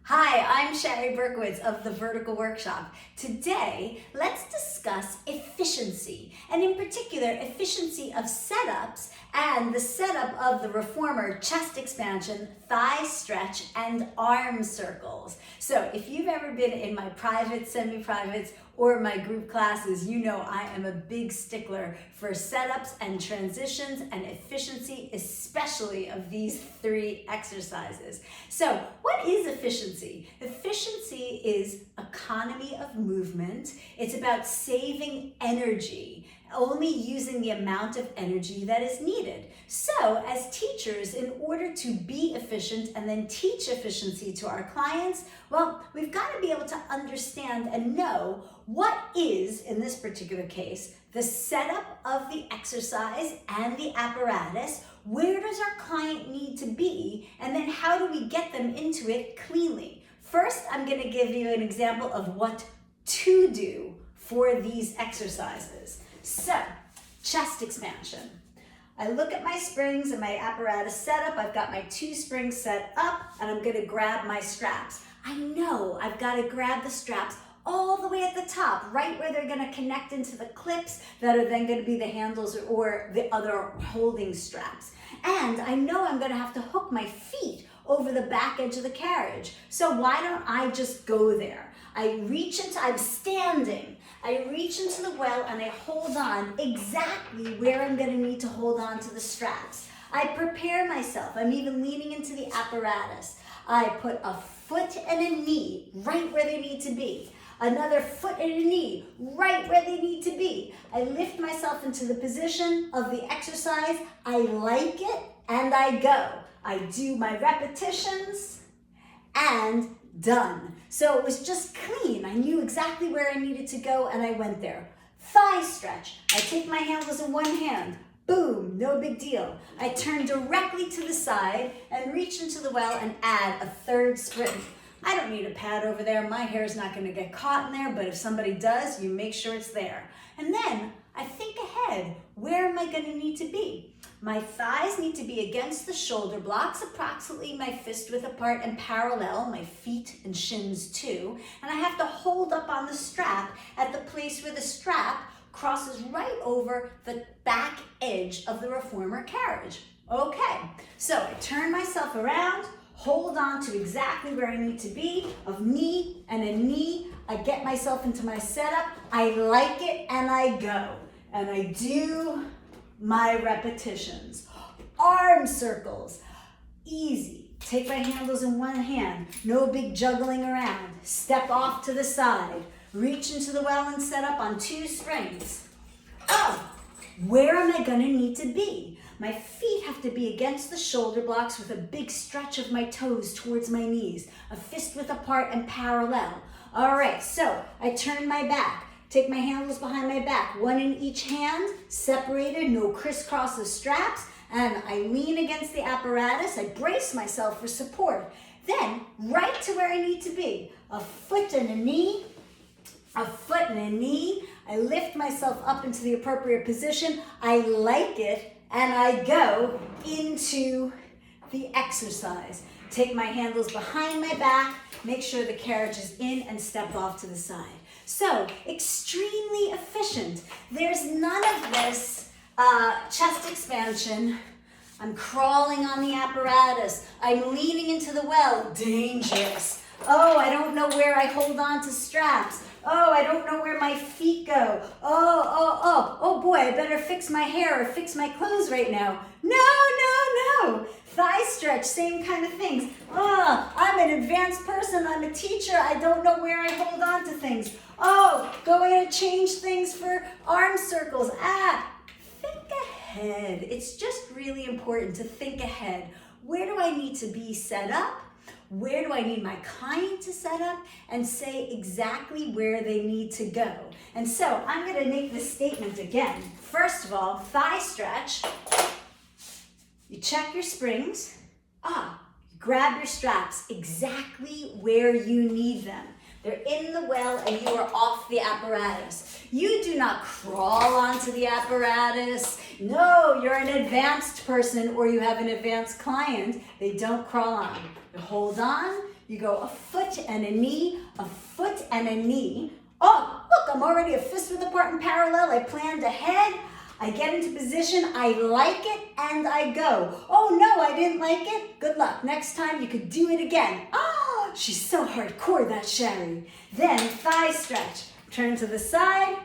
Hi, I'm Shari Berkowitz of the Vertical Workshop. Today, let's discuss efficiency, and in particular, efficiency of setups and the setup of the reformer chest expansion, thigh stretch, and arm circles. So if you've ever been in my private, semi-privates, or my group classes, you know I am a big stickler for setups and transitions and efficiency, especially of these three exercises. So what is efficiency? Efficiency is economy of movement. It's about saving energy, only using the amount of energy that is needed. So as teachers, in order to be efficient and then teach efficiency to our clients, well, we've got to be able to understand and know what is, in this particular case, the setup of the exercise and the apparatus. Where does our client need to be? And then how do we get them into it cleanly? First, I'm going to give you an example of what to do for these exercises. So, chest expansion. I look at my springs and my apparatus setup. I've got my 2 springs set up and I'm going to grab my straps. I know I've got to grab the straps all the way at the top, right where they're going to connect into the clips that are then going to be the handles or the other holding straps. And I know I'm going to have to hook my feet over the back edge of the carriage. So why don't I just go there? I'm standing. I reach into the well and I hold on exactly where I'm going to need to hold on to the straps. I prepare myself. I'm even leaning into the apparatus. I put a foot and a knee right where they need to be. Another foot and a knee right where they need to be. I lift myself into the position of the exercise. I like it and I go. I do my repetitions and done. So it was just clean. I knew exactly where I needed to go and I went there. Thigh stretch. I take my handles in one hand. Boom, no big deal. I turn directly to the side and reach into the well and add a 3rd spring. I don't need a pad over there. My hair is not going to get caught in there, but if somebody does, you make sure it's there. And then I think ahead. Where am I going to need to be? My thighs need to be against the shoulder blocks, approximately my fist width apart and parallel, my feet and shins too. And I have to hold up on the strap at the place where the strap crosses right over the back edge of the reformer carriage. Okay, so I turn myself around, hold on to exactly where I need to be, of knee and a knee. I get myself into my setup, I like it, and I go. And I do my repetitions. Arm circles, easy. Take my handles in one hand, no big juggling around. Step off to the side, reach into the well and set up on 2 springs. Oh, where am I gonna need to be? My feet have to be against the shoulder blocks with a big stretch of my toes towards my knees, a fist width apart and parallel. All right, so I turn my back. Take my handles behind my back, 1 in each hand, separated, no crisscross of straps, and I lean against the apparatus. I brace myself for support. Then, right to where I need to be, a foot and a knee, a foot and a knee. I lift myself up into the appropriate position. I like it, and I go into the exercise. Take my handles behind my back, make sure the carriage is in, and step off to the side. So, extremely efficient. There's none of this chest expansion. I'm crawling on the apparatus. I'm leaning into the well. Dangerous. Oh, I don't know where I hold on to straps. Oh, I don't know where my feet go. Oh boy, I better fix my hair or fix my clothes right now. No. Thigh stretch, same kind of things. Oh, I'm an advanced person. I'm a teacher. I don't know where I hold on to things. Oh, going to change things for arm circles. Think ahead. It's just really important to think ahead. Where do I need to be set up? Where do I need my client to set up? And say exactly where they need to go. And so I'm going to make this statement again. First of all, thigh stretch. You check your springs. You grab your straps exactly where you need them. They're in the well and you are off the apparatus. You do not crawl onto the apparatus. No, you're an advanced person or you have an advanced client. They don't crawl on. You hold on, You go a foot and a knee, a foot and a knee. Oh, look, I'm already a fist width apart and parallel. I planned ahead. I get into position, I like it, and I go. Oh no, I didn't like it. Good luck. Next time you could do it again. Oh, she's so hardcore, that Shari. Then thigh stretch. Turn to the side,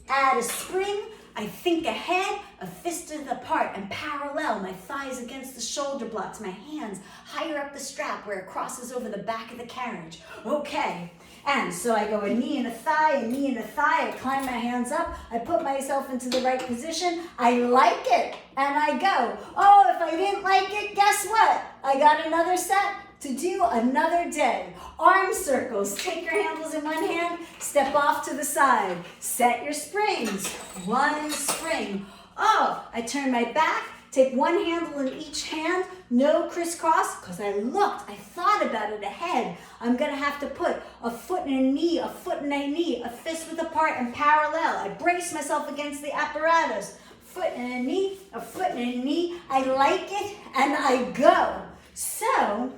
add a spring. I think ahead, a fist width apart and parallel. My thighs against the shoulder blocks, my hands higher up the strap where it crosses over the back of the carriage. Okay, and so I go a knee and a thigh, a knee and a thigh. I climb my hands up. I put myself into the right position. I like it, and I go. Oh, if I didn't like it, guess what? I got another set to do another day. Arm circles. Take your handles in one hand, step off to the side. Set your springs. One spring. Oh, I turn my back, take one handle in each hand, no crisscross, because I looked, I thought about it ahead. I'm gonna have to put a foot and a knee, a foot and a knee, a fist width apart and parallel. I brace myself against the apparatus. Foot and a knee, a foot and a knee. I like it, and I go. So,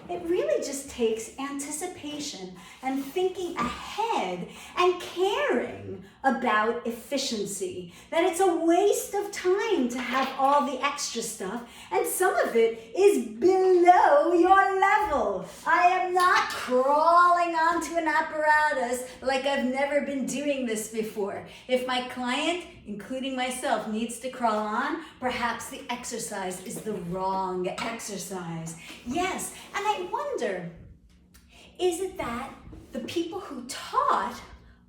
it really just takes anticipation and thinking ahead and caring about efficiency. That it's a waste of time to have all the extra stuff, and some of it is below your level. I am not crawling onto an apparatus like I've never been doing this before. If my client, including myself, needs to crawl on, perhaps the exercise is the wrong exercise. Yes, and I wonder, is it that the people who taught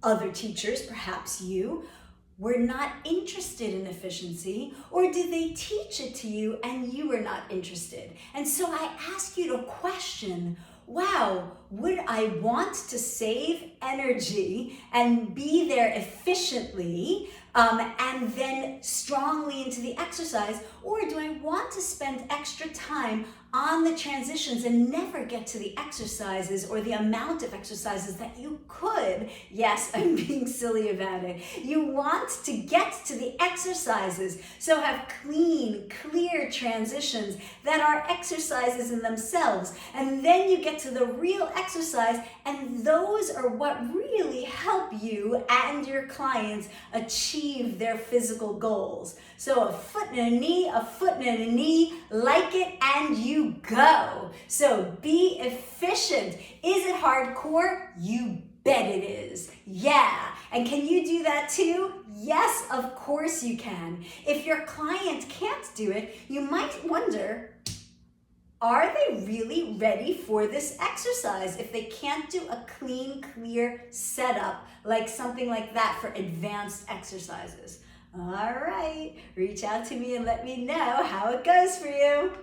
other teachers, perhaps you, were not interested in efficiency, or did they teach it to you and you were not interested? And so I ask you to question, wow, would I want to save energy and be there efficiently and then strongly into the exercise, or do I want to spend extra time on the transitions and never get to the exercises or the amount of exercises that you could? Yes, I'm being silly about it. You want to get to the exercises, so have clean, clear transitions that are exercises in themselves, and then you get to the real exercise, and those are what really help you and your clients achieve their physical goals. So a foot and a knee, a foot and a knee, like it and you go. So be efficient. Is it hardcore? You bet it is. Yeah. And can you do that too? Yes, of course you can. If your client can't do it, you might wonder, are they really ready for this exercise if they can't do a clean, clear setup like something like that for advanced exercises? All right, reach out to me and let me know how it goes for you.